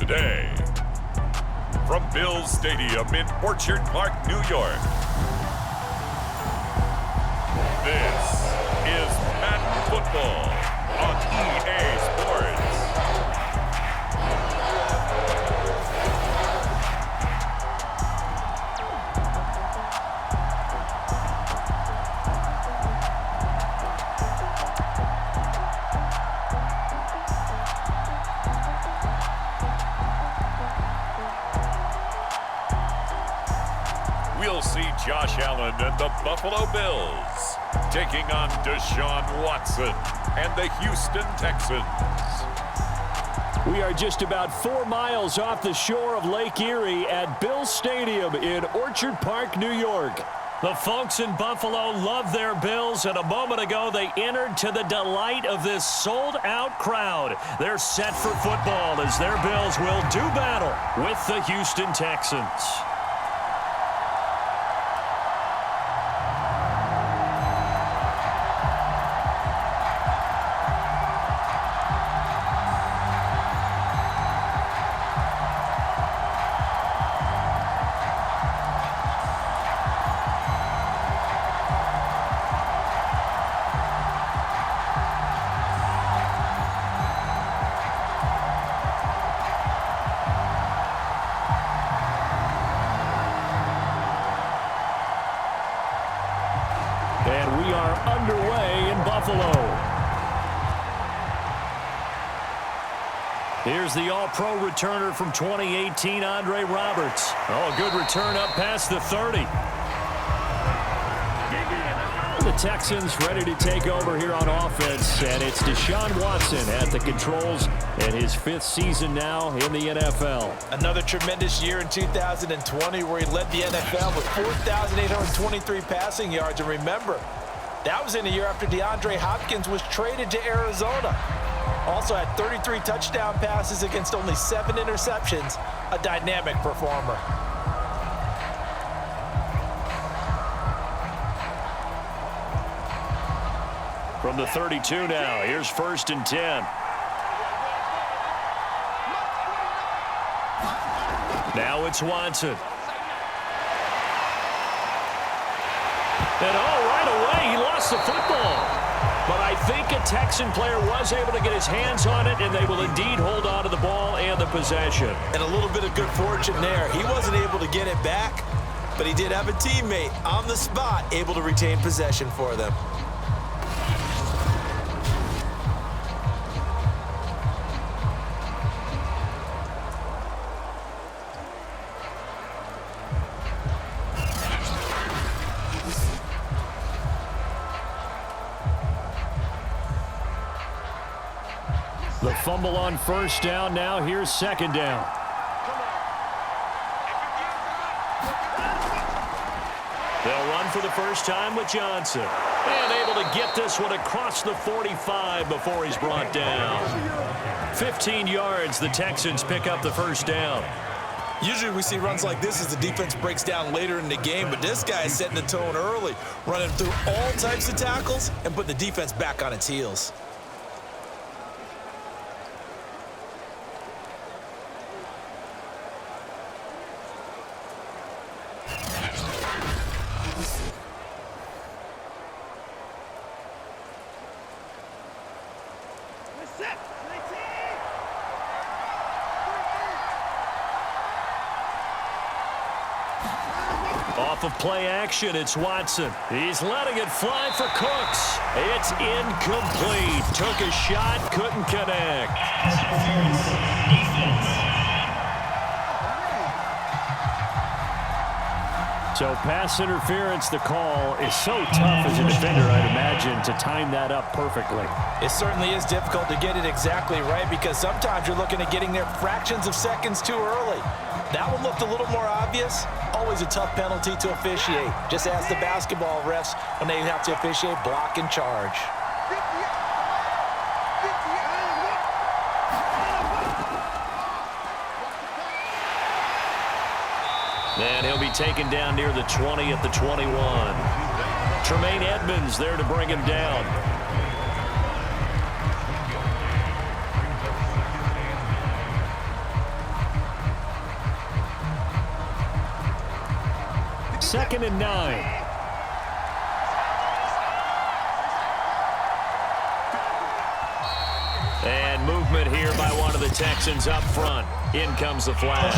today. From Bills Stadium in Orchard Park, New York, this is Madden Football on EA Sports. We'll see Josh Allen and the Buffalo Bills taking on Deshaun Watson and the Houston Texans. We are just about 4 miles off the shore of Lake Erie at Bills Stadium in Orchard Park, New York. The folks in Buffalo love their Bills, and a moment ago they entered to the delight of this sold-out crowd. They're set for football as their Bills will do battle with the Houston Texans. And we are underway in Buffalo. Here's the all-pro returner from 2018, Andre Roberts. Oh, a good return up past the 30. The Texans ready to take over here on offense, and it's Deshaun Watson at the controls in his 5th season now in the NFL. Another tremendous year in 2020 where he led the NFL with 4,823 passing yards. And remember, that was in a year after DeAndre Hopkins was traded to Arizona. Also had 33 touchdown passes against only 7 interceptions. A dynamic performer. From the 32 now, here's 1st and 10. Now it's Watson. And right away, he lost the football. But I think a Texan player was able to get his hands on it, and they will indeed hold on to the ball and the possession. And a little bit of good fortune there. He wasn't able to get it back, but he did have a teammate on the spot able to retain possession for them. The fumble on 1st down. Now here's 2nd down. They'll run for the first time with Johnson. And able to get this one across the 45 before he's brought down. 15 yards, the Texans pick up the 1st down. Usually we see runs like this as the defense breaks down later in the game, but this guy is setting the tone early, running through all types of tackles and putting the defense back on its heels. Off of play action, it's Watson. He's letting it fly for Cooks. It's incomplete. Took a shot, couldn't connect. So pass interference, the call is so tough as a defender, I'd imagine, to time that up perfectly. It certainly is difficult to get it exactly right because sometimes you're looking at getting there fractions of seconds too early. That one looked a little more obvious. Always a tough penalty to officiate. Just ask the basketball refs when they have to officiate block and charge. And he'll be taken down near the 20 at the 21. Tremaine Edmonds there to bring him down. 2nd and 9. And movement here by one of the Texans up front. In comes the flag.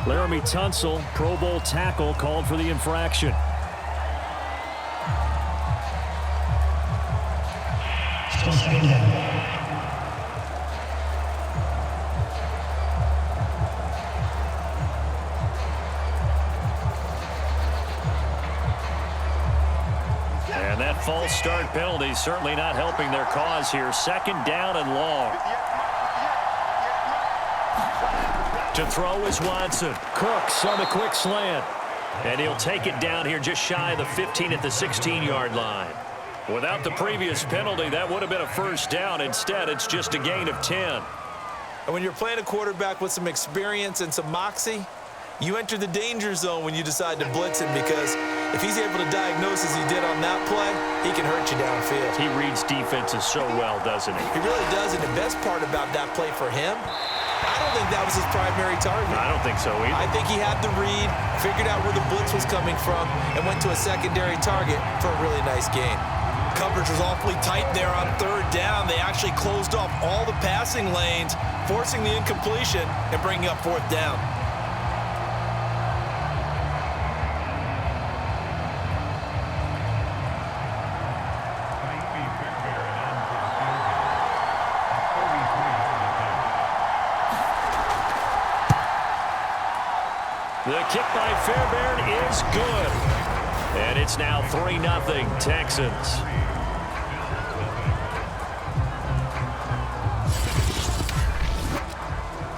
Laramie Tunsil, Pro Bowl tackle, called for the infraction. And that false start penalty certainly not helping their cause here. 2nd down and long. To throw is Watson. Cooks on the quick slant. And he'll take it down here just shy of the 15 at the 16-yard line. Without the previous penalty, that would have been a first down. Instead, it's just a gain of 10. And when you're playing a quarterback with some experience and some moxie, you enter the danger zone when you decide to blitz him, because if he's able to diagnose as he did on that play, he can hurt you downfield. He reads defenses so well, doesn't he? He really does, and the best part about that play for him, I don't think that was his primary target. I don't think so either. I think he had the read, figured out where the blitz was coming from, and went to a secondary target for a really nice gain. Coverage was awfully tight there on 3rd down. They actually closed off all the passing lanes, forcing the incompletion and bringing up 4th down. The kick by Fairbairn is good. And it's now 3-0 Texans.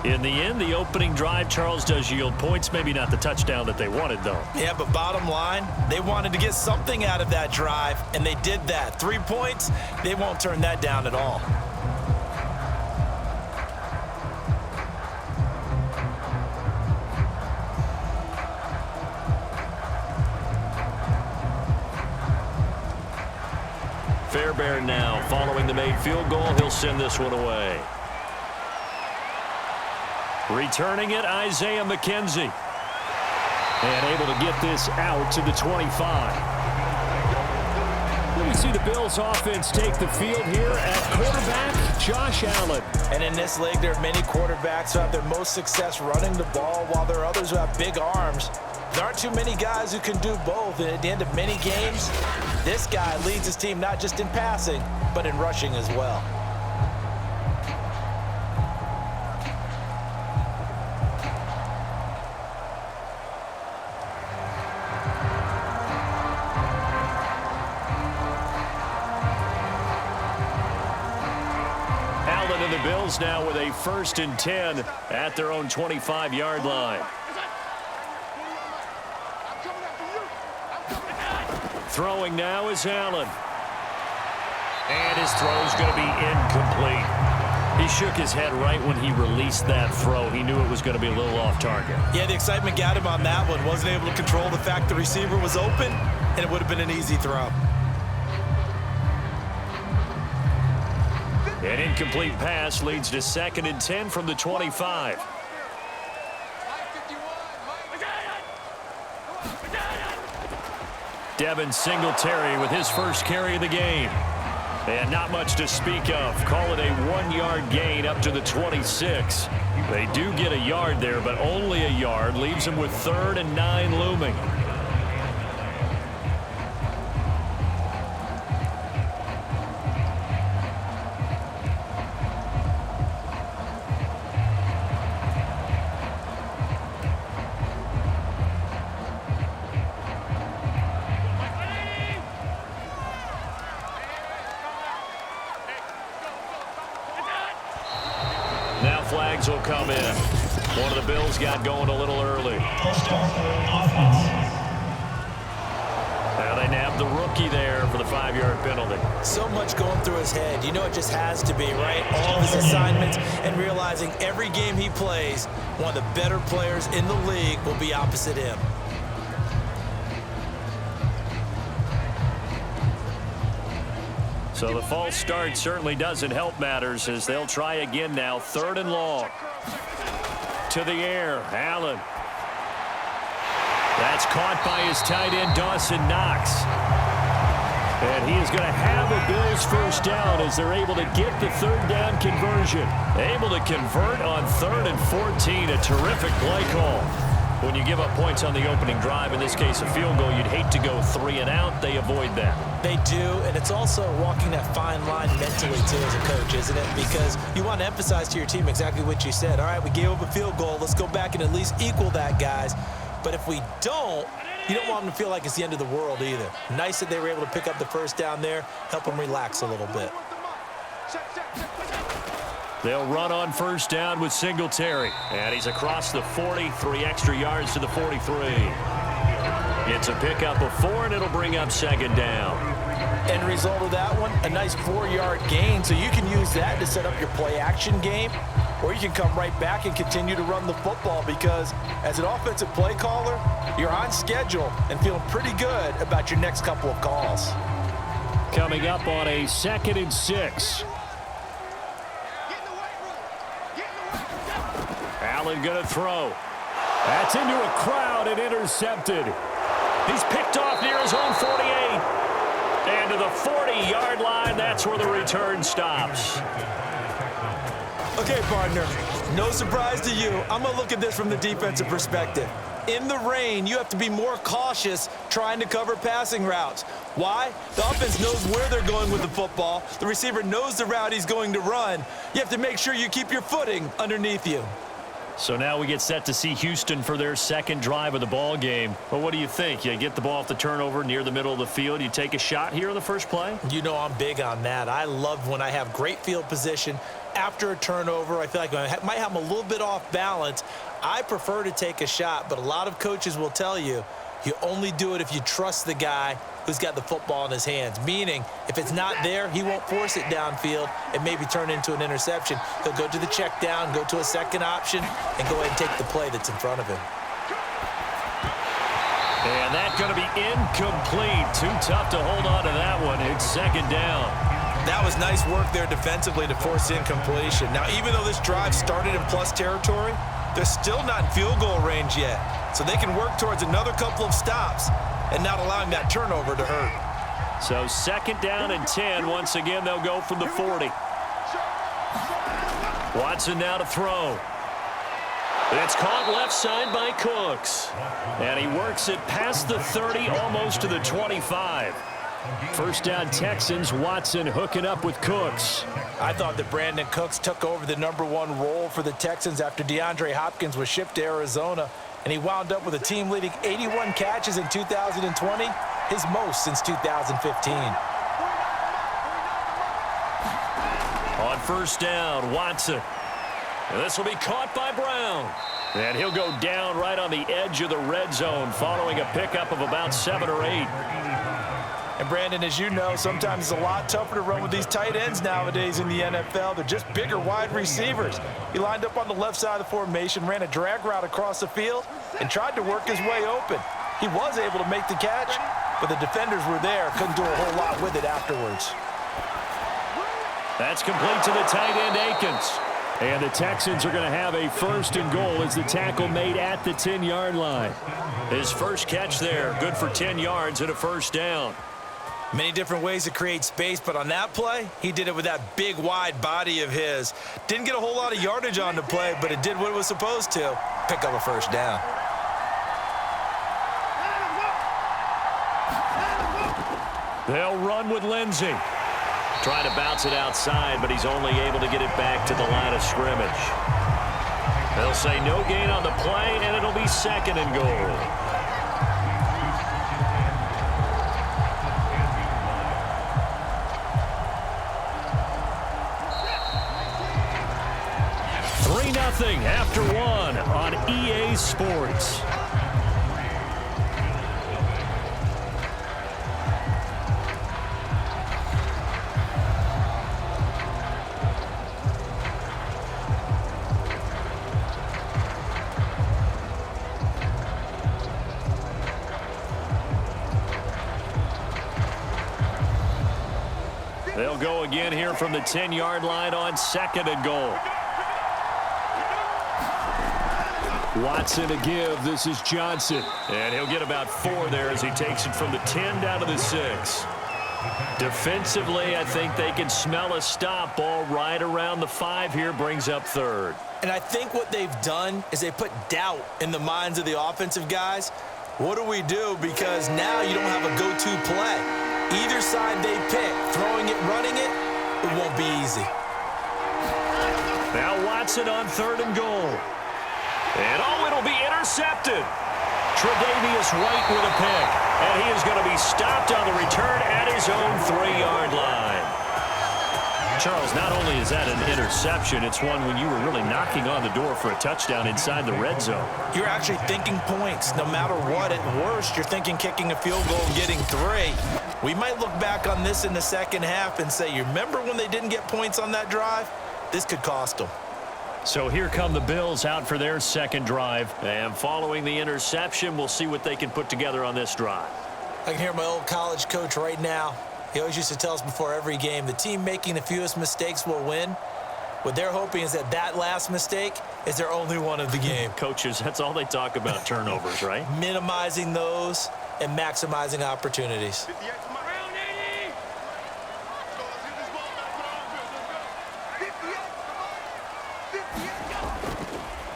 In the end, the opening drive, Charles, does yield points. Maybe not the touchdown that they wanted, though. Yeah, but bottom line, they wanted to get something out of that drive, and they did that. 3 points, they won't turn that down at all. Fairbairn now following the made field goal. He'll send this one away. Returning it, Isaiah McKenzie. And able to get this out to the 25. Then we see the Bills offense take the field here at quarterback, Josh Allen. And in this league, there are many quarterbacks who have their most success running the ball, while there are others who have big arms. There aren't too many guys who can do both, and at the end of many games, this guy leads his team not just in passing, but in rushing as well. Allen and the Bills now with a 1st and 10 at their own 25-yard line. Throwing now is Allen. And his throw's going to be incomplete. He shook his head right when he released that throw. He knew it was going to be a little off target. Yeah, the excitement got him on that one. Wasn't able to control the fact the receiver was open, and it would have been an easy throw. An incomplete pass leads to 2nd and 10 from the 25. Devin Singletary with his first carry of the game. And not much to speak of. Call it a 1-yard gain up to the 26. They do get a yard there, but only a yard. Leaves them with 3rd and 9 looming. Now flags will come in. One of the Bills got going a little early. Now they nabbed the rookie there for the 5-yard penalty. So much going through his head. You know it just has to be, right? All of his assignments, and realizing every game he plays, one of the better players in the league will be opposite him. So the false start certainly doesn't help matters, as they'll try again now. 3rd and long. To the air, Allen. That's caught by his tight end, Dawson Knox. And he is going to have a Bills first down as they're able to get the third down conversion. Able to convert on 3rd and 14. A terrific play call. When you give up points on the opening drive, in this case a field goal, you'd hate to go 3 and out. They avoid that. They do, and it's also walking that fine line mentally, too, as a coach, isn't it? Because you want to emphasize to your team exactly what you said. All right, we gave up a field goal. Let's go back and at least equal that, guys. But if we don't, you don't want them to feel like it's the end of the world either. Nice that they were able to pick up the first down there, help them relax a little bit. They'll run on first down with Singletary. And he's across the 40, 3 extra yards to the 43. It's a pickup of 4, and it'll bring up second down. End result of that one, a nice 4-yard gain. So you can use that to set up your play-action game, or you can come right back and continue to run the football because as an offensive play caller, you're on schedule and feeling pretty good about your next couple of calls. Coming up on a 2nd and 6. Allen going to throw. That's into a crowd and intercepted. He's picked off near his own 48. And to the 40-yard line, that's where the return stops. Okay, partner, no surprise to you. I'm going to look at this from the defensive perspective. In the rain, you have to be more cautious trying to cover passing routes. Why? The offense knows where they're going with the football. The receiver knows the route he's going to run. You have to make sure you keep your footing underneath you. So now we get set to see Houston for their second drive of the ball game. But what do you think? You get the ball off the turnover near the middle of the field. You take a shot here in the first play? You know I'm big on that. I love when I have great field position. After a turnover, I feel like I might have them a little bit off balance. I prefer to take a shot, but a lot of coaches will tell you, you only do it if you trust the guy who's got the football in his hands. Meaning, if it's not there, he won't force it downfield and maybe turn into an interception. He'll go to the check down, go to a second option, and go ahead and take the play that's in front of him. And that's going to be incomplete. Too tough to hold on to that one. It's second down. That was nice work there defensively to force incompletion. Now, even though this drive started in plus territory, they're still not in field goal range yet. So they can work towards another couple of stops and not allowing that turnover to hurt. So second down and 10. Once again, they'll go from the 40. Watson now to throw. It's caught left side by Cooks. And he works it past the 30, almost to the 25. First down Texans. Watson hooking up with Cooks. I thought that Brandin Cooks took over the #1 role for the Texans after DeAndre Hopkins was shipped to Arizona, and he wound up with a team-leading 81 catches in 2020, his most since 2015. On first down, Watson. And this will be caught by Brown. And he'll go down right on the edge of the red zone following a pickup of about 7 or 8. And, Brandon, as you know, sometimes it's a lot tougher to run with these tight ends nowadays in the NFL. They're just bigger wide receivers. He lined up on the left side of the formation, ran a drag route across the field, and tried to work his way open. He was able to make the catch, but the defenders were there, couldn't do a whole lot with it afterwards. That's complete to the tight end, Akins. And the Texans are going to have a first and goal as the tackle made at the 10-yard line. His first catch there, good for 10 yards and a first down. Many different ways to create space, but on that play, he did it with that big, wide body of his. Didn't get a whole lot of yardage on the play, but it did what it was supposed to, pick up a first down. They'll run with Lindsey. Trying to bounce it outside, but he's only able to get it back to the line of scrimmage. They'll say no gain on the play, and it'll be second and goal. Nothing after one on EA Sports. They'll go again here from the 10-yard line on second and goal. Watson to give. This is Johnson. And he'll get about 4 there as he takes it from the 10 down to the 6. Defensively, I think they can smell a stop. Ball right around the 5 here, brings up 3rd. And I think what they've done is they put doubt in the minds of the offensive guys. What do we do? Because now you don't have a go-to play. Either side they pick, throwing it, running it, it won't be easy. Now Watson on 3rd and goal. And it'll be intercepted. Tre'Davious White with a pick. And he is going to be stopped on the return at his own 3-yard line. Charles, not only is that an interception, it's one when you were really knocking on the door for a touchdown inside the red zone. You're actually thinking points. No matter what, at worst, you're thinking kicking a field goal and getting 3. We might look back on this in the second half and say, you remember when they didn't get points on that drive? This could cost them. So here come the Bills out for their second drive. And following the interception, we'll see what they can put together on this drive. I can hear my old college coach right now. He always used to tell us before every game, the team making the fewest mistakes will win. What they're hoping is that last mistake is their only one of the game. Coaches, that's all they talk about, turnovers, right? Minimizing those and maximizing opportunities.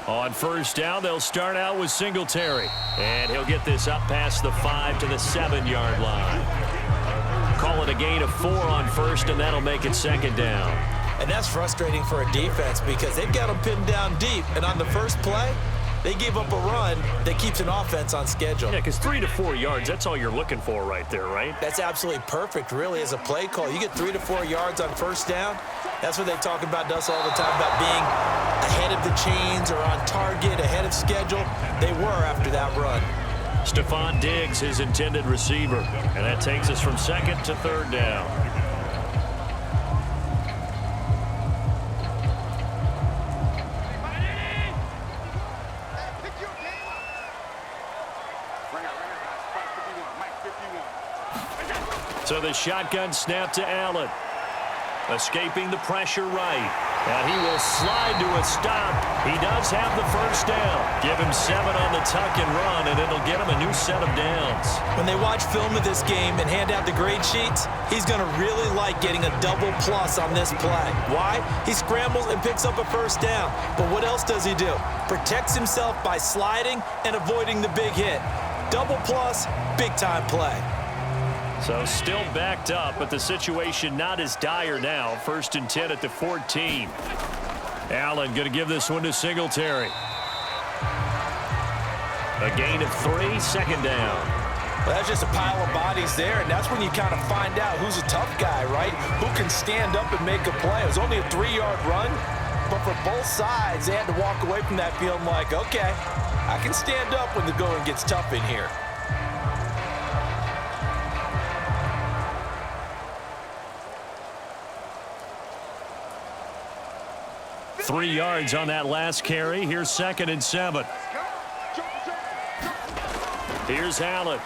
On 1st down, they'll start out with Singletary. And he'll get this up past the 5 to the 7-yard line. Call it a gain of 4 on 1st, and that'll make it 2nd down. And that's frustrating for a defense because they've got them pinned down deep. And on the first play, they give up a run that keeps an offense on schedule. Yeah, because 3 to 4 yards, that's all you're looking for right there, right? That's absolutely perfect, really, as a play call. You get 3 to 4 yards on 1st down. That's what they talk about us all the time, about being ahead of the chains or on target, ahead of schedule. They were after that run. Stefon Diggs, his intended receiver. And that takes us from 2nd to 3rd down. So the shotgun snap to Allen. Escaping the pressure right. And he will slide to a stop. He does have the 1st down. Give him 7 on the tuck and run, and it'll get him a new set of downs. When they watch film of this game and hand out the grade sheets, he's going to really like getting a double plus on this play. Why? He scrambles and picks up a 1st down. But what else does he do? Protects himself by sliding and avoiding the big hit. Double plus, big-time play. So still backed up, but the situation not as dire now. 1st and 10 at the 14. Allen going to give this one to Singletary. A gain of 3, 2nd down. Well, that's just a pile of bodies there, and that's when you kind of find out who's a tough guy, right? Who can stand up and make a play. It was only a 3-yard run, but for both sides, they had to walk away from that feeling like, okay, I can stand up when the going gets tough in here. Three yards on that last carry. Here's 2nd and 7. Here's Allen.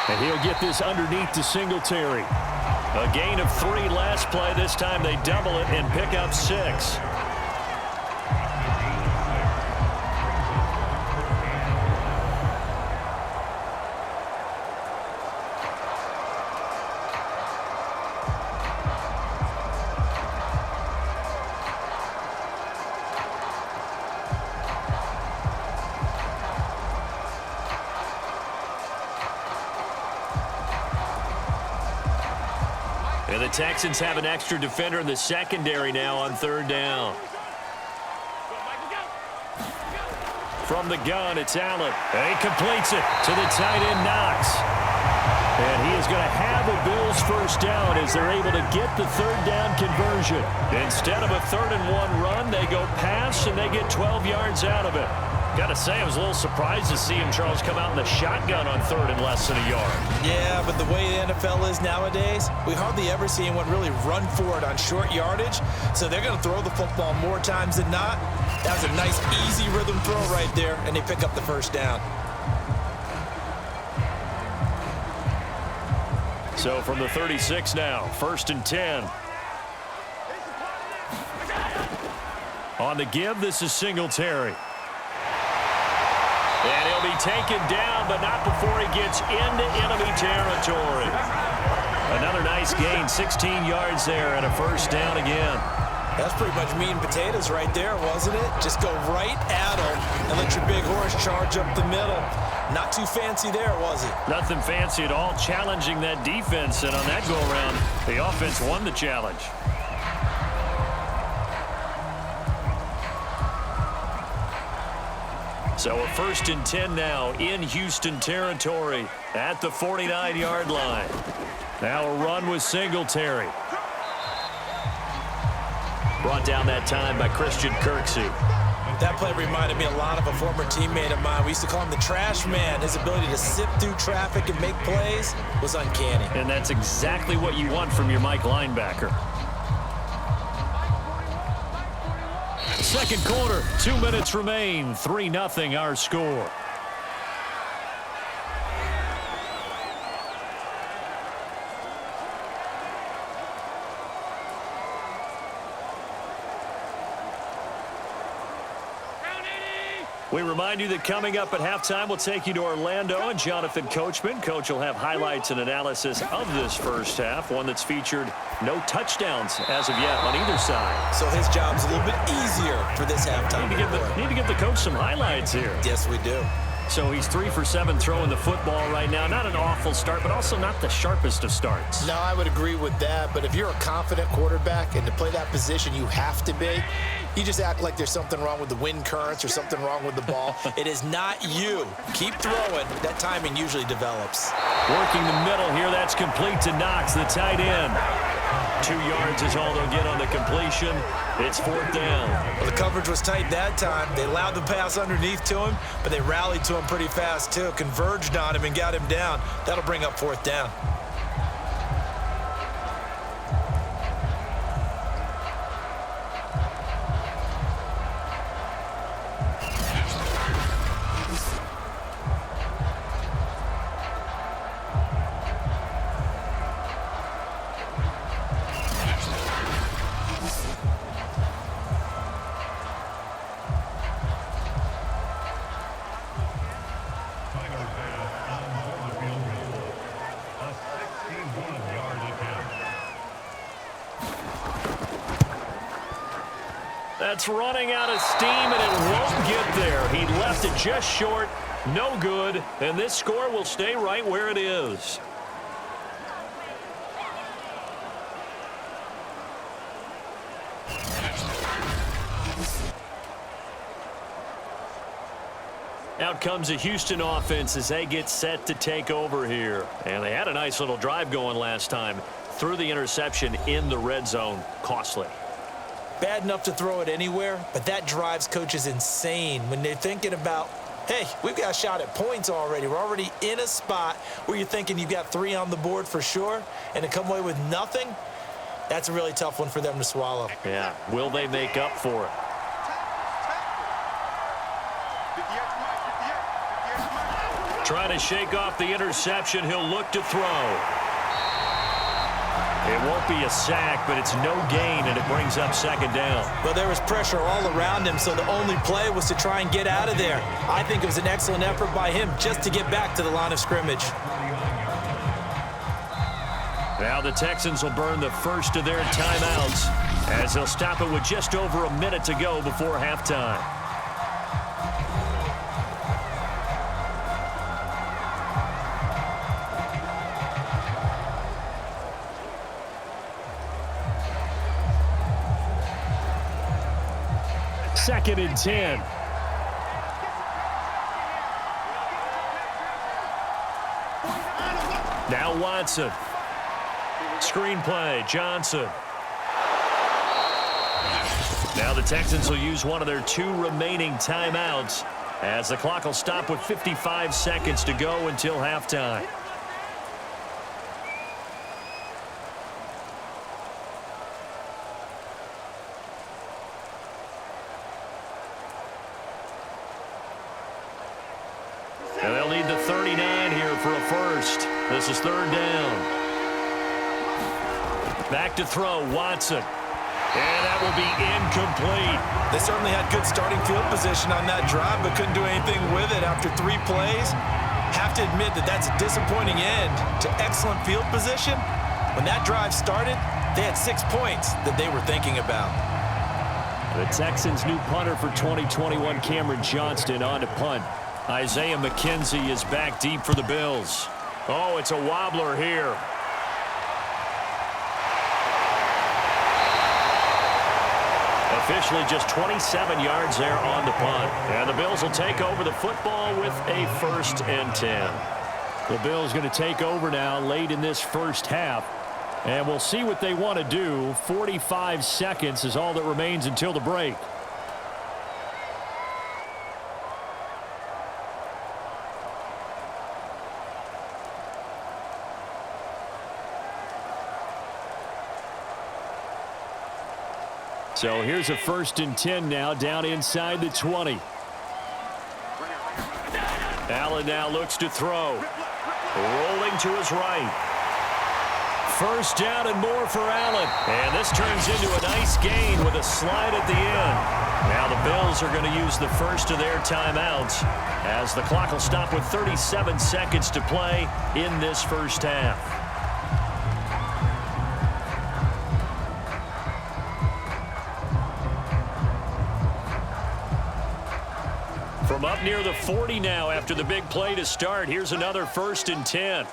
And he'll get this underneath to Singletary. A gain of 3 last play. This time they double it and pick up 6. And the Texans have an extra defender in the secondary now on 3rd down. From the gun, it's Allen. And he completes it to the tight end, Knox. And he is going to have a Bills 1st down as they're able to get the 3rd down conversion. Instead of a 3rd and 1 run, they go pass and they get 12 yards out of it. Got to say, I was a little surprised to see him, Charles, come out in the shotgun on 3rd and less than a yard. Yeah, but the way the NFL is nowadays, we hardly ever see anyone really run for it on short yardage. So they're going to throw the football more times than not. That was a nice, easy rhythm throw right there, and they pick up the 1st down. So from the 36 now, 1st and 10. On the give, this is Singletary. He'll be taken down, but not before he gets into enemy territory. Another nice gain, 16 yards there and a first down again. That's pretty much meat and potatoes right there, wasn't it? Just go right at him and let your big horse charge up the middle. Not too fancy there, was it? Nothing fancy at all, challenging that defense, and on that go-around, the offense won the challenge. So a 1st and 10 now in Houston territory at the 49-yard line. Now a run with Singletary. Brought down that time by Christian Kirksey. That play reminded me a lot of a former teammate of mine. We used to call him the trash man. His ability to sift through traffic and make plays was uncanny. And that's exactly what you want from your Mike linebacker. Second quarter, 2 minutes remain. 3-0 our score. We remind you that coming up at halftime, we'll take you to Orlando and Jonathan Coachman. Coach will have highlights and analysis of this first half, one that's featured no touchdowns as of yet on either side. So his job's a little bit easier for this halftime. Need to give the coach some highlights here. Yes, we do. So he's 3 for 7 throwing the football right now. Not an awful start, but also not the sharpest of starts. No, I would agree with that. But if you're a confident quarterback and to play that position, you have to be. You just act like there's something wrong with the wind currents or something wrong with the ball. It is not you. Keep throwing. That timing usually develops. Working the middle here. That's complete to Knox, the tight end. 2 yards is all they'll get on the completion. It's 4th down. Well, the coverage was tight that time. They allowed the pass underneath to him, but they rallied to him pretty fast, too. Converged on him and got him down. That'll bring up 4th down. That's running out of steam, and it won't get there. He left it just short, no good, and this score will stay right where it is. Out comes the Houston offense as they get set to take over here. And they had a nice little drive going last time. Threw the interception in the red zone. Costly. Bad enough to throw it anywhere, but that drives coaches insane when they're thinking about, hey, we've got a shot at points already. We're already in a spot where you're thinking you've got 3 on the board for sure, and to come away with nothing, that's a really tough one for them to swallow. Yeah, will they make up for it? Trying to shake off the interception. He'll look to throw. It won't be a sack, but it's no gain, and it brings up 2nd down. Well, there was pressure all around him, so the only play was to try and get out of there. I think it was an excellent effort by him just to get back to the line of scrimmage. Now the Texans will burn the first of their timeouts as they'll stop it with just over a minute to go before halftime. Second and 10. Now Watson. Screenplay, Johnson. Now the Texans will use one of their 2 remaining timeouts as the clock will stop with 55 seconds to go until halftime. And they'll need the 39 here for a first. This is 3rd down. Back to throw, Watson. And that will be incomplete. They certainly had good starting field position on that drive, but couldn't do anything with it after 3 plays. Have to admit that that's a disappointing end to excellent field position. When that drive started, they had 6 points that they were thinking about. The Texans' new punter for 2021, Cameron Johnston, on to punt. Isaiah McKenzie is back deep for the Bills. Oh, it's a wobbler here. Officially just 27 yards there on the punt. And the Bills will take over the football with a 1st and 10. The Bills going to take over now late in this first half. And we'll see what they want to do. 45 seconds is all that remains until the break. So here's a 1st and 10 now down inside the 20. Allen now looks to throw. Rolling to his right. 1st down and more for Allen. And this turns into a nice gain with a slide at the end. Now the Bills are going to use the first of their timeouts as the clock will stop with 37 seconds to play in this first half. From up near the 40 now after the big play to start. Here's another 1st and 10.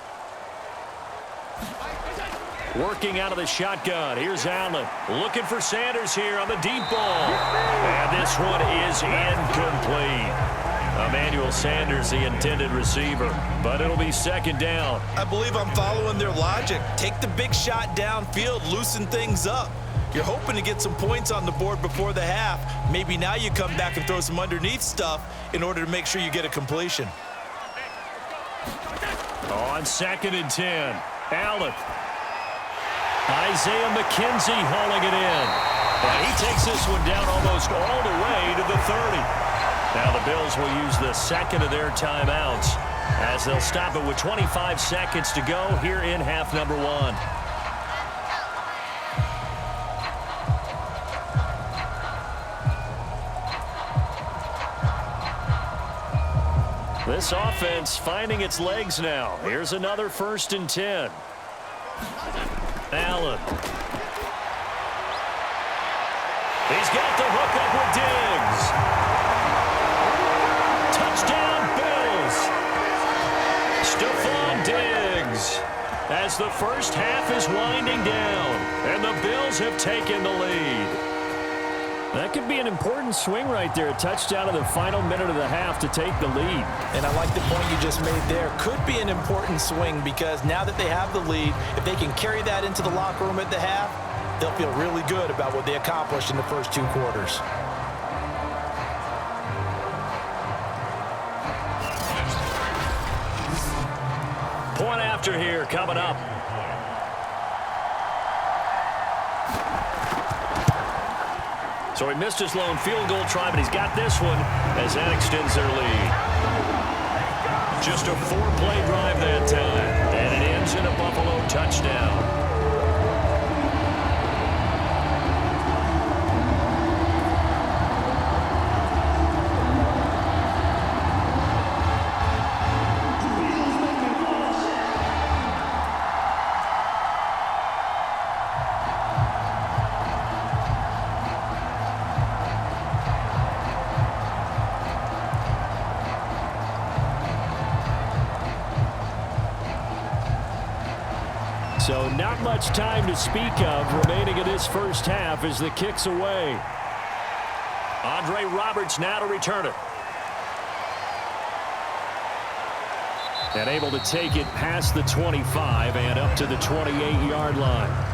Working out of the shotgun. Here's Allen. Looking for Sanders here on the deep ball. And this one is incomplete. Emmanuel Sanders, the intended receiver. But it'll be 2nd down. I believe I'm following their logic. Take the big shot downfield, loosen things up. You're hoping to get some points on the board before the half. Maybe now you come back and throw some underneath stuff in order to make sure you get a completion. On 2nd and 10, Allen. Isaiah McKenzie hauling it in. And he takes this one down almost all the way to the 30. Now the Bills will use the 2nd of their timeouts as they'll stop it with 25 seconds to go here in half number 1. This offense finding its legs now. Here's another 1st and 10. Allen. He's got the hook up with Diggs. Touchdown, Bills. Stefon Diggs. As the first half is winding down, and the Bills have taken the lead. That could be an important swing right there. A touchdown in the final minute of the half to take the lead. And I like the point you just made there. Could be an important swing because now that they have the lead, if they can carry that into the locker room at the half, they'll feel really good about what they accomplished in the first 2 quarters. Point after here coming up. So he missed his lone field goal try, but he's got this one as that extends their lead. Just a 4-play drive that time, and it ends in a Buffalo touchdown. So not much time to speak of remaining in this first half as the kick's away. Andre Roberts now to return it. And able to take it past the 25 and up to the 28-yard line.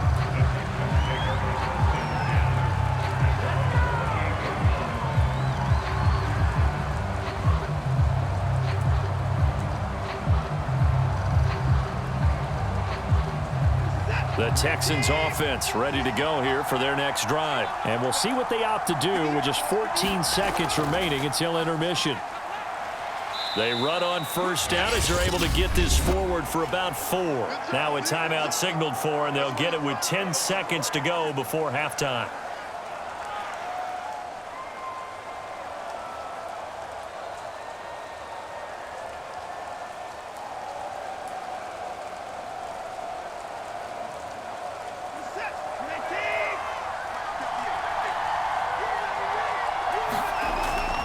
The Texans offense ready to go here for their next drive. And we'll see what they opt to do with just 14 seconds remaining until intermission. They run on first down as they're able to get this forward for about 4. Now a timeout signaled for, and they'll get it with 10 seconds to go before halftime.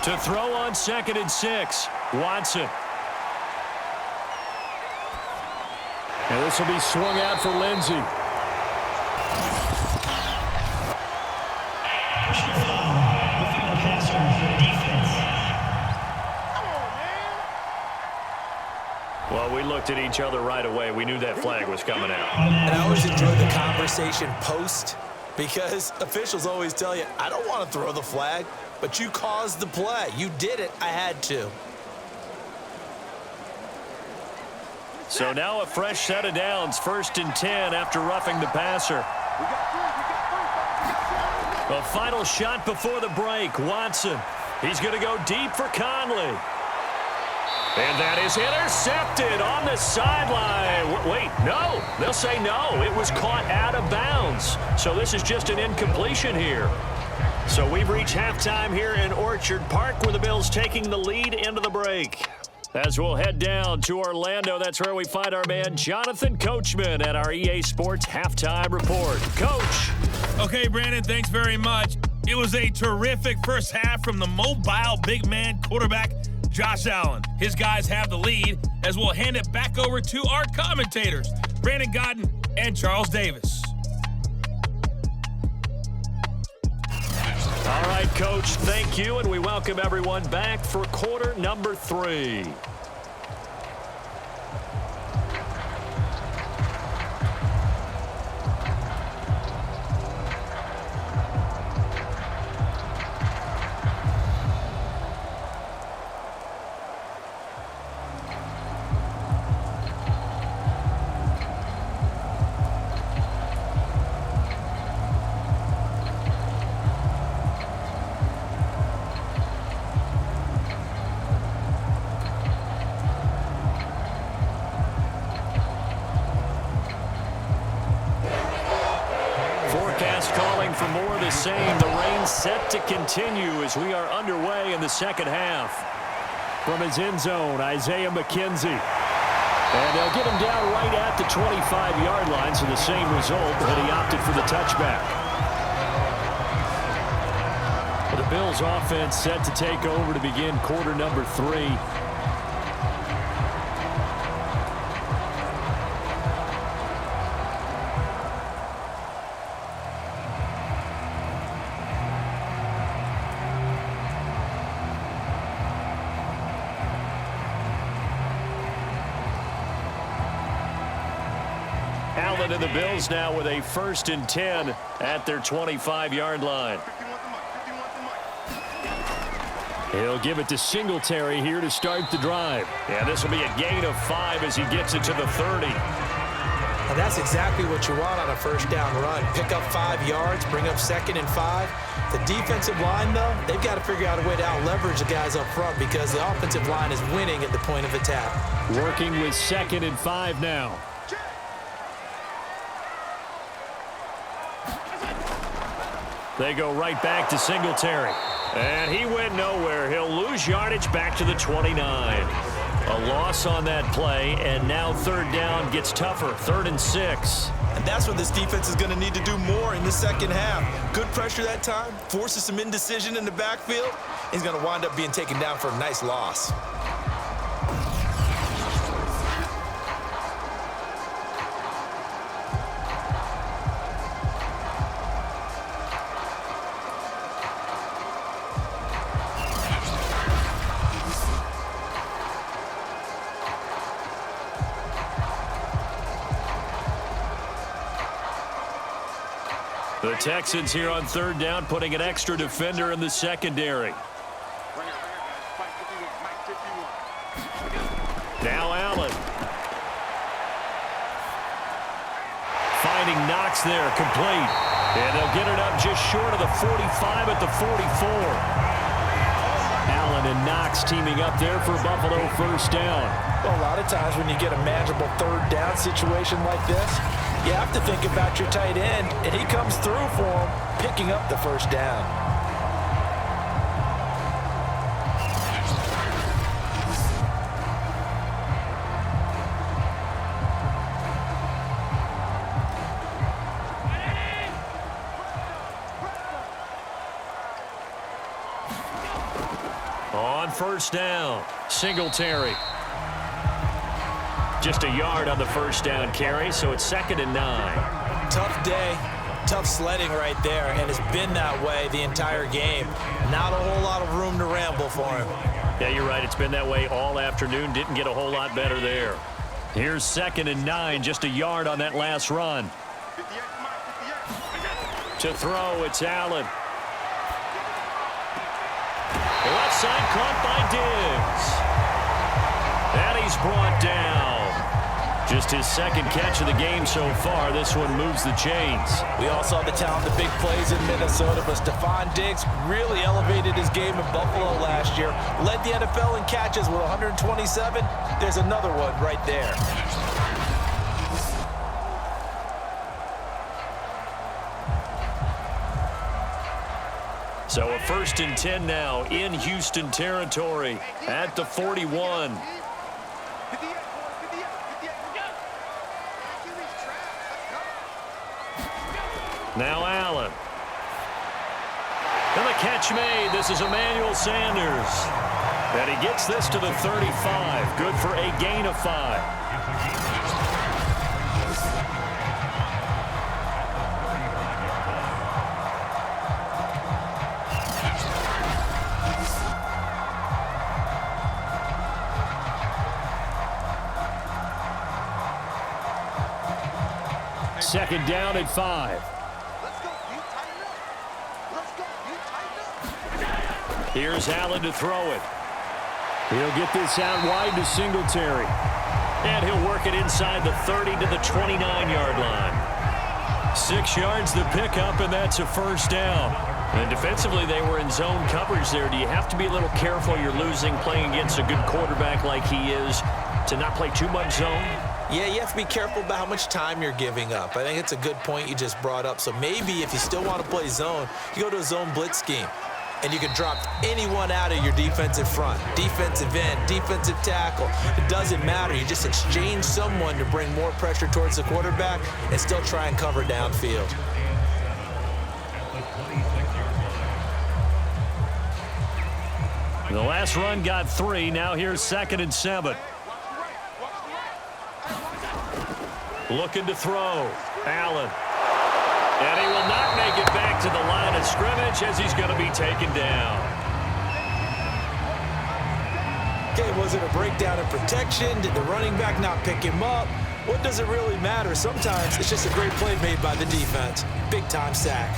To throw on 2nd and 6, Watson. And this will be swung out for Lindsey. Well, we looked at each other right away. We knew that flag was coming out. And I always enjoy the conversation post because officials always tell you, I don't want to throw the flag, but you caused the play. You did it. I had to. So now a fresh set of downs, 1st and 10 after roughing the passer. A final shot before the break. Watson. He's going to go deep for Conley. And that is intercepted on the sideline. Wait, no. They'll say no. It was caught out of bounds. So this is just an incompletion here. So we've reached halftime here in Orchard Park where the Bills taking the lead into the break. As we'll head down to Orlando, that's where we find our man Jonathan Coachman at our EA Sports Halftime Report. Coach. Okay, Brandon, thanks very much. It was a terrific first half from the mobile big man quarterback, Josh Allen. His guys have the lead as we'll hand it back over to our commentators, Brandon Godden and Charles Davis. All right, Coach, thank you, and we welcome everyone back for quarter number 3. Calling for more of the same. The rain set to continue as we are underway in the second half. From his end zone, Isaiah McKenzie. And they'll get him down right at the 25-yard line, so the same result, but he opted for the touchback. The Bills offense set to take over to begin quarter number 3. Allen and the Bills now with a 1st and 10 at their 25-yard line. He'll give it to Singletary here to start the drive. Yeah, this will be a gain of 5 as he gets it to the 30. And that's exactly what you want on a first down run. Pick up 5 yards, bring up 2nd and 5. The defensive line, though, they've got to figure out a way to out-leverage the guys up front because the offensive line is winning at the point of attack. Working with 2nd and 5 now. They go right back to Singletary. And he went nowhere. He'll lose yardage back to the 29. A loss on that play, and now 3rd down gets tougher. 3rd and 6. And that's what this defense is going to need to do more in the second half. Good pressure that time, forces some indecision in the backfield. He's going to wind up being taken down for a nice loss. The Texans here on 3rd down, putting an extra defender in the secondary. Now Allen. Finding Knox there, complete. And they'll get it up just short of the 45 at the 44. Allen and Knox teaming up there for Buffalo 1st down. Well, a lot of times when you get a manageable 3rd down situation like this, you have to think about your tight end, and he comes through for him, picking up the 1st down. first down. Singletary. Just a yard on the first down carry, so it's 2nd and 9. Tough day, tough sledding right there, and it's been that way the entire game. Not a whole lot of room to ramble for him. Yeah, you're right. It's been that way all afternoon. Didn't get a whole lot better there. Here's 2nd and 9, just a yard on that last run. To throw, it's Allen. Left side caught by Diggs. And he's brought down. Just his 2nd catch of the game so far. This one moves the chains. We all saw the talent, the big plays in Minnesota, but Stefon Diggs really elevated his game in Buffalo last year. Led the NFL in catches with 127. There's another one right there. So a 1st and 10 now in Houston territory at the 41. Now Allen. And the catch made. This is Emmanuel Sanders. And he gets this to the 35. Good for a gain of 5. Second down at 5. Here's Allen to throw it. He'll get this out wide to Singletary. And he'll work it inside the 30 to the 29-yard line. 6 yards the pickup, and that's a first down. And defensively, they were in zone coverage there. Do you have to be a little careful? You're losing playing against a good quarterback like he is to not play too much zone? Yeah, you have to be careful about how much time you're giving up. I think it's a good point you just brought up. So maybe if you still want to play zone, you go to a zone blitz scheme. And you can drop anyone out of your defensive front, defensive end, defensive tackle. It doesn't matter. You just exchange someone to bring more pressure towards the quarterback and still try and cover downfield. The last run got 3. Now here's 2nd and 7. Looking to throw. Allen. And he will not make it back to the line of scrimmage as he's going to be taken down. Okay, was it a breakdown in protection? Did the running back not pick him up? What does it really matter? Sometimes it's just a great play made by the defense. Big-time sack.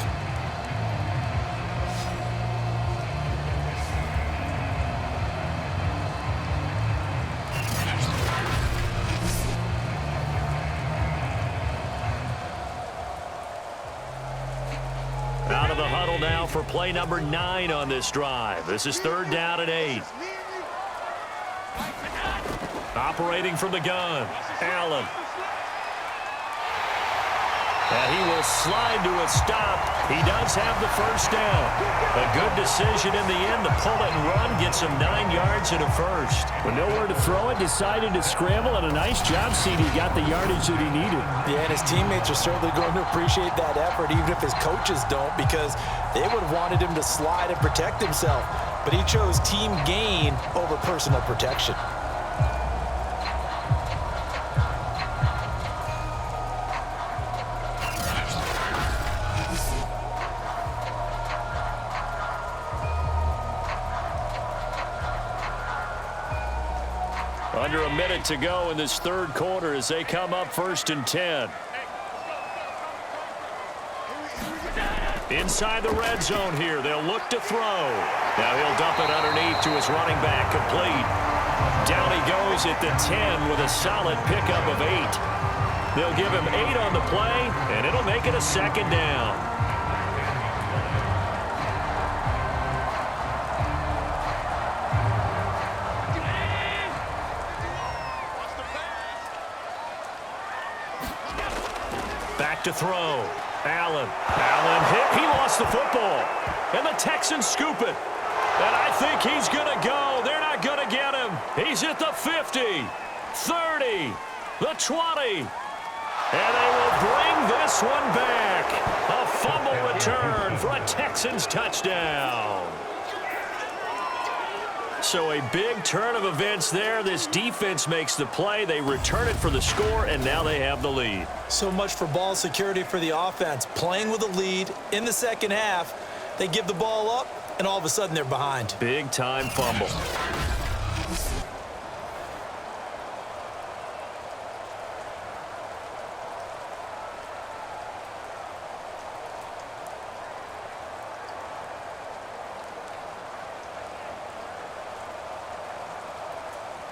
Out of the huddle now for play number 9 on this drive. This is 3rd down and 8. Operating from the gun, Allen. And he will slide to a stop. He does have the first down. A good decision in the end to pull it and run, get some 9 yards and a first. With nowhere to throw it, decided to scramble, and a nice job, CD. Got the yardage that he needed. Yeah, and his teammates are certainly going to appreciate that effort, even if his coaches don't, because they would have wanted him to slide and protect himself. But he chose team gain over personal protection. Under a minute to go in this 3rd quarter as they come up 1st and 10. Inside the red zone here. They'll look to throw. Now he'll dump it underneath to his running back, complete. Down he goes at the 10 with a solid pickup of 8. They'll give him 8 on the play, and it'll make it a 2nd down. Back to throw. Allen hit. He lost the football. And the Texans scoop it. And I think he's going to go. They're not going to get him. He's at the 50, 30, the 20. And they will bring this one back. A fumble return for a Texans touchdown. So a big turn of events there. This defense makes the play. They return it for the score, and now they have the lead. So much for ball security for the offense. Playing with a lead in the second half, they give the ball up, and all of a sudden they're behind. Big-time fumble.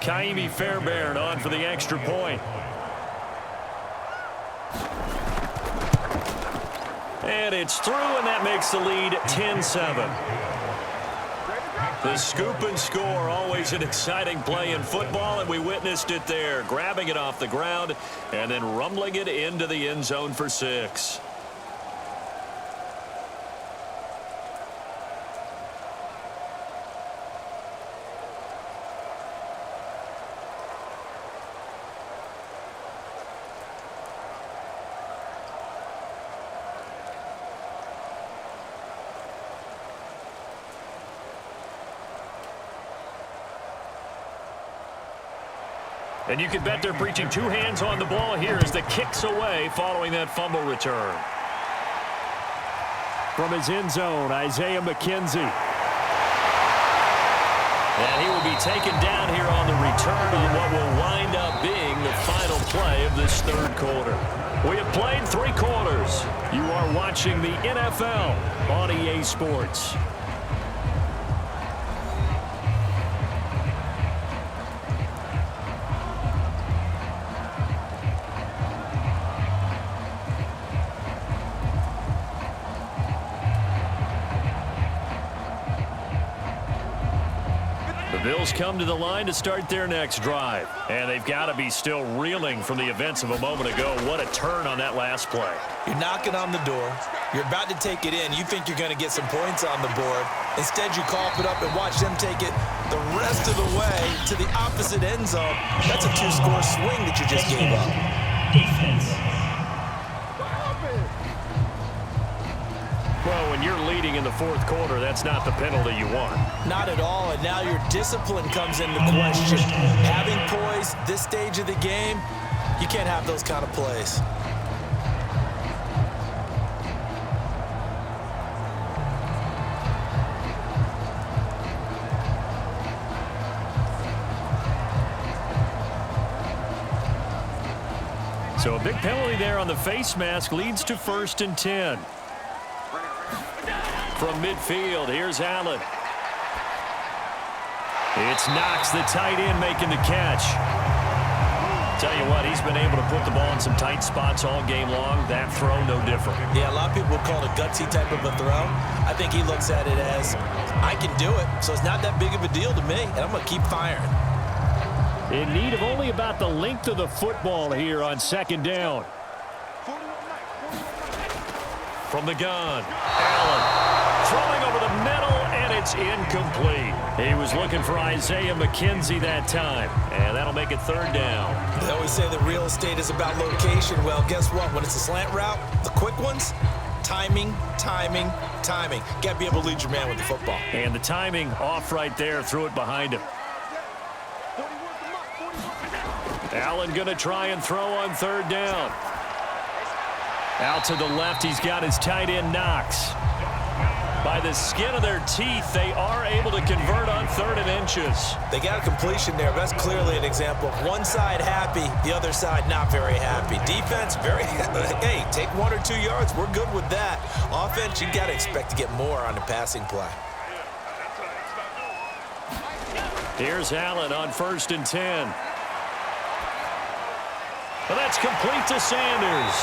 Kaimi Fairbairn on for the extra point. And it's through, and that makes the lead 10-7. The scoop and score, always an exciting play in football, and we witnessed it there, grabbing it off the ground and then rumbling it into the end zone for 6. And you can bet they're preaching two hands on the ball here as the kick's away following that fumble return. From his end zone, Isaiah McKenzie. And he will be taken down here on the return on what will wind up being the final play of this third quarter. We have played 3 quarters. You are watching the NFL on EA Sports. Bills come to the line to start their next drive. And they've got to be still reeling from the events of a moment ago. What a turn on that last play. You're knocking on the door. You're about to take it in. You think you're going to get some points on the board. Instead, you cough it up and watch them take it the rest of the way to the opposite end zone. That's a 2-score swing that you just gave up. Defense. Well, when you're leading in the fourth quarter, that's not the penalty you want. Not at all, and now your discipline comes into question. Having poise this stage of the game, you can't have those kind of plays. So a big penalty there on the face mask leads to 1st and 10. From midfield, here's Allen. It's Knox, the tight end, making the catch. Tell you what, he's been able to put the ball in some tight spots all game long. That throw, no different. Yeah, a lot of people would call it a gutsy type of a throw. I think he looks at it as, I can do it, so it's not that big of a deal to me, and I'm going to keep firing. In need of only about the length of the football here on 2nd down. From the gun, Allen. Throwing over the middle, and it's incomplete. He was looking for Isaiah McKenzie that time, and that'll make it 3rd down. They always say that real estate is about location. Well, guess what? When it's a slant route, the quick ones, timing, timing, timing. Got to be able to lead your man with the football. And the timing off right there, threw it behind him. Allen going to try and throw on 3rd down. Out to the left, he's got his tight end Knox. By the skin of their teeth, they are able to convert on 3rd and inches. They got a completion there. That's clearly an example of one side happy, the other side not very happy. Defense, very hey, take 1 or 2 yards. We're good with that. Offense, you got to expect to get more on the passing play. Here's Allen on 1st and 10. Well, that's complete to Sanders.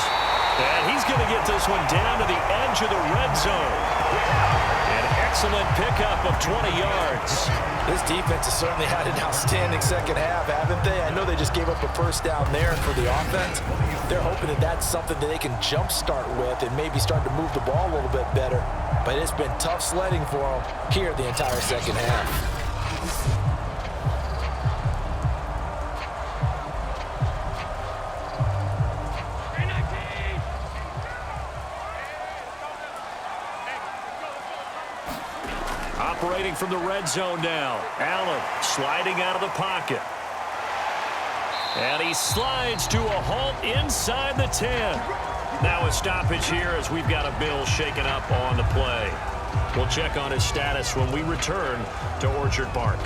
And he's going to get this one down to the edge of the red zone. An excellent pickup of 20 yards. This defense has certainly had an outstanding second half, haven't they? I know they just gave up a 1st down there for the offense. They're hoping that that's something that they can jumpstart with and maybe start to move the ball a little bit better. But it's been tough sledding for them here the entire second half. Operating from the red zone now. Allen sliding out of the pocket. And he slides to a halt inside the 10. Now a stoppage here as we've got a Bill shaken up on the play. We'll check on his status when we return to Orchard Park.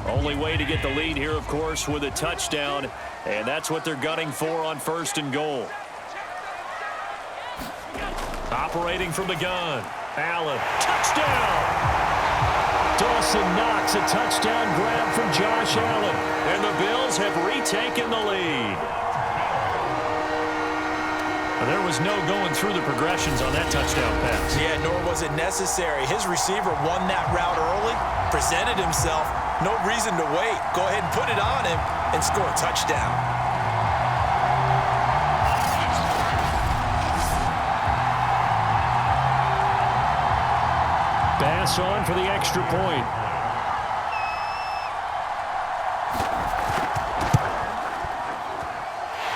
Only way to get the lead here, of course, with a touchdown, and that's what they're gunning for on 1st and goal. Operating from the gun. Allen, touchdown! Dawson Knox, a touchdown grab from Josh Allen, and the Bills have retaken the lead. There was no going through the progressions on that touchdown pass. Yeah, nor was it necessary. His receiver won that route early, presented himself. No reason to wait. Go ahead and put it on him and score a touchdown. Pass on for the extra point.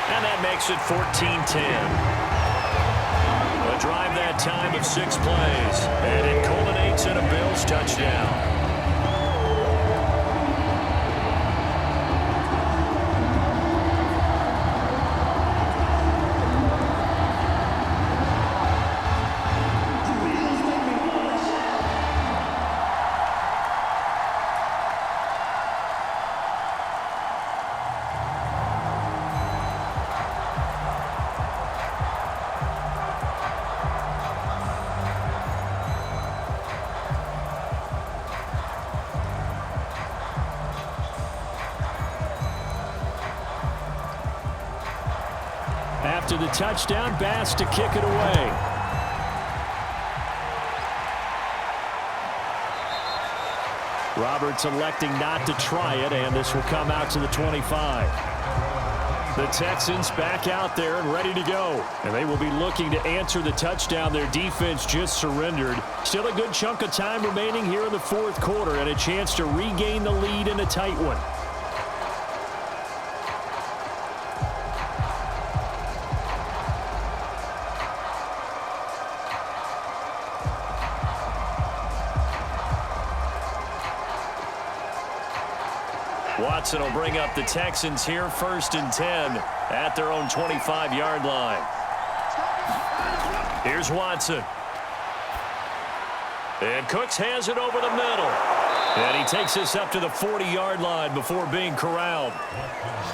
And that makes it 14-10. A drive that time of 6 plays, and it culminates in a Bills touchdown. After the touchdown, Bass to kick it away. Roberts electing not to try it, and this will come out to the 25. The Texans back out there and ready to go. And they will be looking to answer the touchdown their defense just surrendered. Still a good chunk of time remaining here in the 4th quarter and a chance to regain the lead in a tight one. Watson will bring up the Texans here 1st and 10 at their own 25-yard line. Here's Watson. And Cooks has it over the middle. And he takes this up to the 40-yard line before being corralled.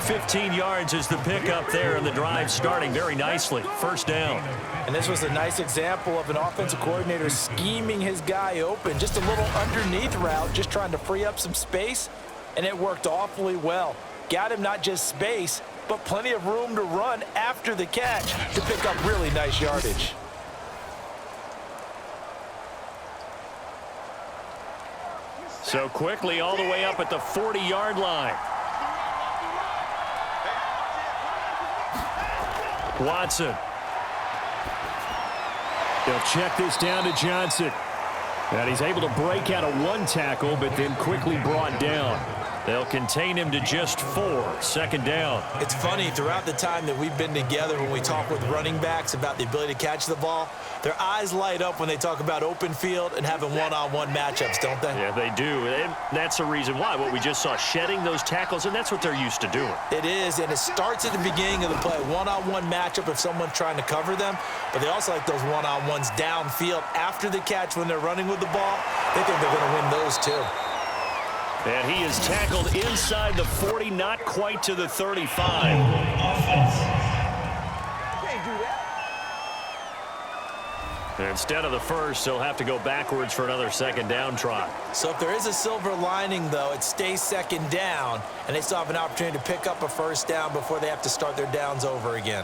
15 yards is the pickup there, and the drive starting very nicely. 1st down. And this was a nice example of an offensive coordinator scheming his guy open. Just a little underneath route, just trying to free up some space. And it worked awfully well. Got him not just space, but plenty of room to run after the catch to pick up really nice yardage. So quickly all the way up at the 40-yard line. Watson. They'll check this down to Johnson. And he's able to break out of 1 tackle, but then quickly brought down. They'll contain him to just 4. 2nd down. It's funny, throughout the time that we've been together when we talk with running backs about the ability to catch the ball, their eyes light up when they talk about open field and having one-on-one matchups, don't they? Yeah, they do. And that's the reason why. What we just saw, shedding those tackles, and that's what they're used to doing. It is, and it starts at the beginning of the play. One-on-one matchup if someone's trying to cover them, but they also like those one-on-ones downfield after the catch when they're running with the ball. They think they're going to win those too. And he is tackled inside the 40, not quite to the 35. And instead of the first, they'll have to go backwards for another 2nd down try. So if there is a silver lining, though, it stays 2nd down, and they still have an opportunity to pick up a 1st down before they have to start their downs over again.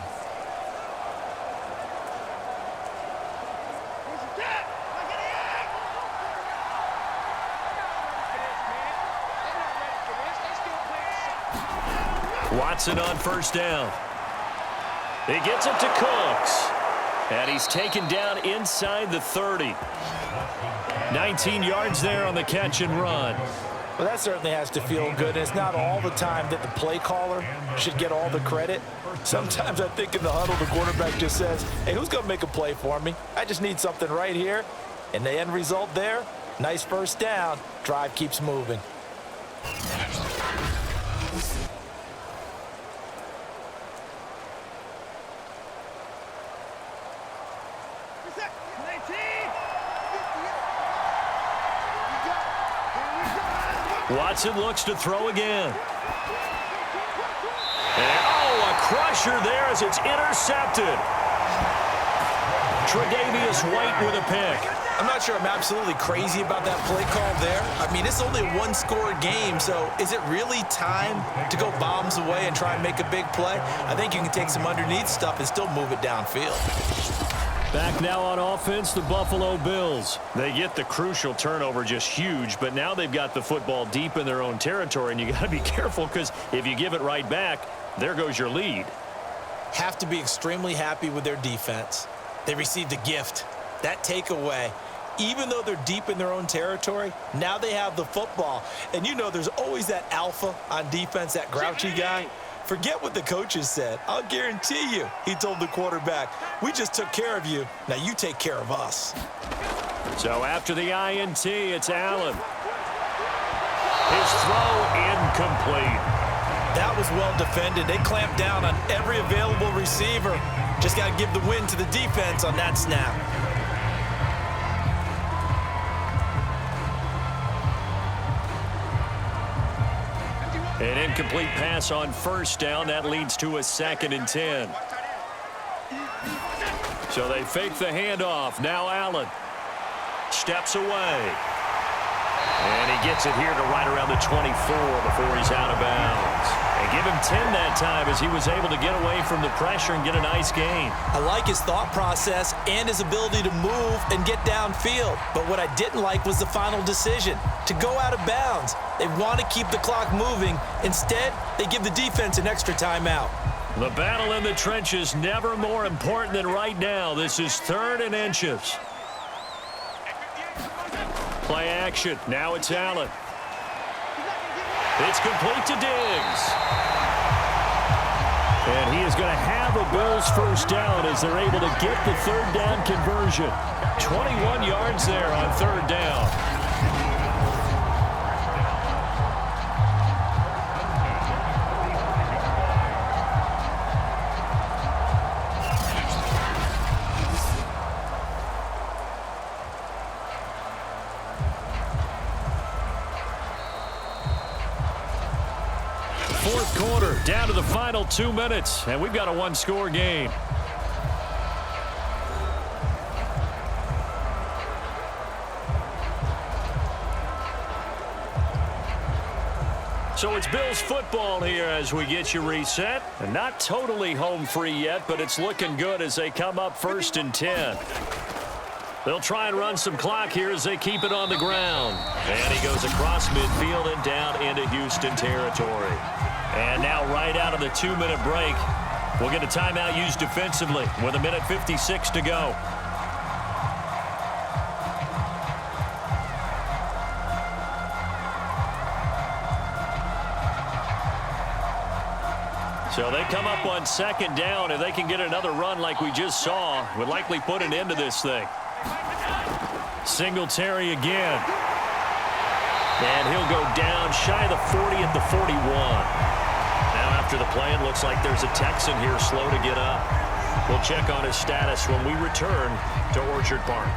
Watson on first down. He gets it to Cooks. And he's taken down inside the 30. 19 yards there on the catch and run. Well, that certainly has to feel good. And it's not all the time that the play caller should get all the credit. Sometimes I think in the huddle, the quarterback just says, hey, who's going to make a play for me? I just need something right here. And the end result there, nice first down. Drive keeps moving. Watson looks to throw again. And, oh, a crusher there as it's intercepted. Tre'Davious White with a pick. I'm not sure I'm absolutely crazy about that play call there. I mean, it's only a one-score game, so is it really time to go bombs away and try and make a big play? I think you can take some underneath stuff and still move it downfield. Back now on offense, the Buffalo Bills. They get the crucial turnover, just huge, but now they've got the football deep in their own territory, and you got to be careful because if you give it right back, there goes your lead. Have to be extremely happy with their defense. They received a gift. That takeaway, even though they're deep in their own territory, now they have the football. And you know there's always that alpha on defense, that grouchy guy. Forget what the coaches said. I'll guarantee you, he told the quarterback, we just took care of you. Now you take care of us. So after the INT, it's Allen. His throw incomplete. That was well defended. They clamped down on every available receiver. Just got to give the win to the defense on that snap. An incomplete pass on first down. That leads to a 2nd and 10. So they fake the handoff. Now Allen steps away. And he gets it here to right around the 24 before he's out of bounds. And give him 10 that time as he was able to get away from the pressure and get a nice gain. I like his thought process and his ability to move and get downfield. But what I didn't like was the final decision, to go out of bounds. They want to keep the clock moving. Instead, they give the defense an extra timeout. The battle in the trenches never more important than right now. This is 3rd and inches. Play action. Now it's Allen. It's complete to Diggs. And he is going to have a Bills first down as they're able to get the 3rd down conversion. 21 yards there on 3rd down. Fourth quarter, down to the final 2 minutes, and we've got a one-score game. So it's Bills football here as we get you reset. And not totally home free yet, but it's looking good as they come up 1st and 10. They'll try and run some clock here as they keep it on the ground. And he goes across midfield and down into Houston territory. And now right out of the 2-minute break, we'll get a timeout used defensively with 1:56 to go. So they come up on 2nd down. If they can get another run like we just saw, would likely put an end to this thing. Singletary again. And he'll go down shy of the 40 at the 41. Now after the play, it looks like there's a Texan here slow to get up. We'll check on his status when we return to Orchard Park.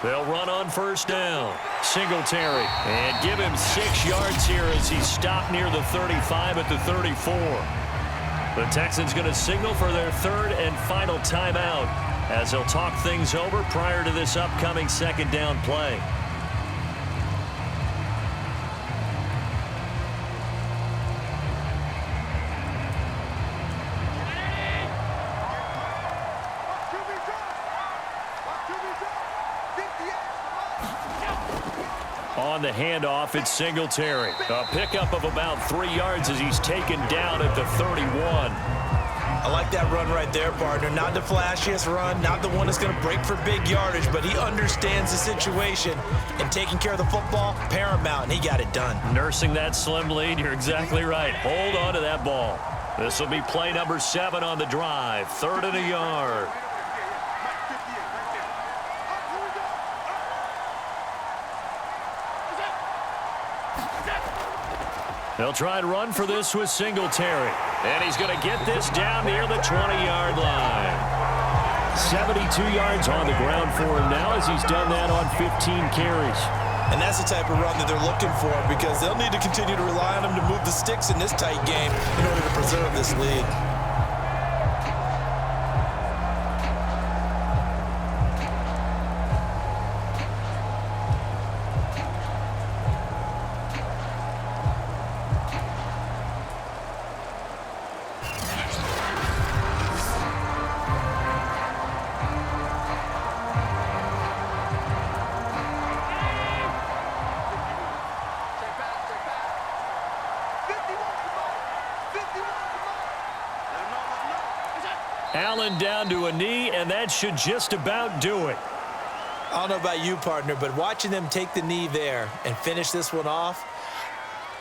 They'll run on first down. Singletary. And give him 6 yards here as he stopped near the 35 at the 34. The Texans going to signal for their 3rd and final timeout as they'll talk things over prior to this upcoming 2nd down play. On the handoff, it's Singletary. A pickup of about 3 yards as he's taken down at the 31. I like that run right there, partner. Not the flashiest run, not the one that's going to break for big yardage, but he understands the situation, and taking care of the football, paramount, and he got it done. Nursing that slim lead, you're exactly right. Hold on to that ball. This will be play number 7 on the drive. 3rd and a yard. They'll try and run for this with Singletary. And he's going to get this down near the 20-yard line. 72 yards on the ground for him now as he's done that on 15 carries. And that's the type of run that they're looking for because they'll need to continue to rely on him to move the sticks in this tight game in order to preserve this lead. Allen down to a knee, and that should just about do it. I don't know about you, partner, but watching them take the knee there and finish this one off,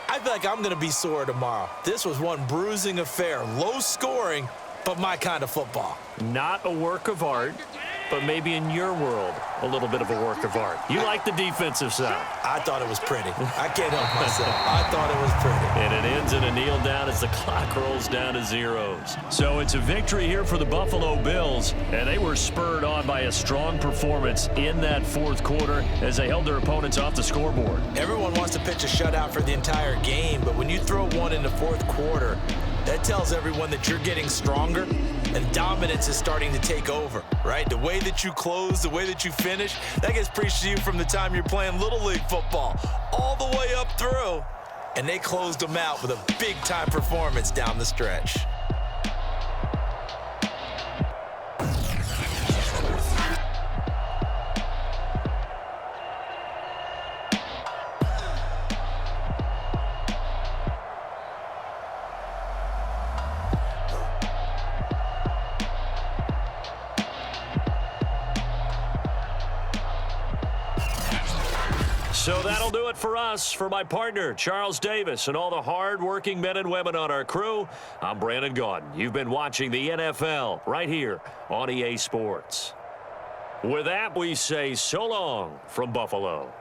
I feel like I'm going to be sore tomorrow. This was one bruising affair, low scoring, but my kind of football. Not a work of art, but maybe in your world, a little bit of a work of art. You like the defensive side. I thought it was pretty. I can't help myself. I thought it was pretty. And it ends in a kneel down as the clock rolls down to zeros. So it's a victory here for the Buffalo Bills, and they were spurred on by a strong performance in that 4th quarter as they held their opponents off the scoreboard. Everyone wants to pitch a shutout for the entire game, but when you throw one in the 4th quarter, that tells everyone that you're getting stronger and dominance is starting to take over, right? The way that you close, the way that you finish, that gets preached to you from the time you're playing Little League football all the way up through. And they closed them out with a big-time performance down the stretch. So that'll do it for us. For my partner, Charles Davis, and all the hard-working men and women on our crew, I'm Brandin Gaudin. You've been watching the NFL right here on EA Sports. With that, we say so long from Buffalo.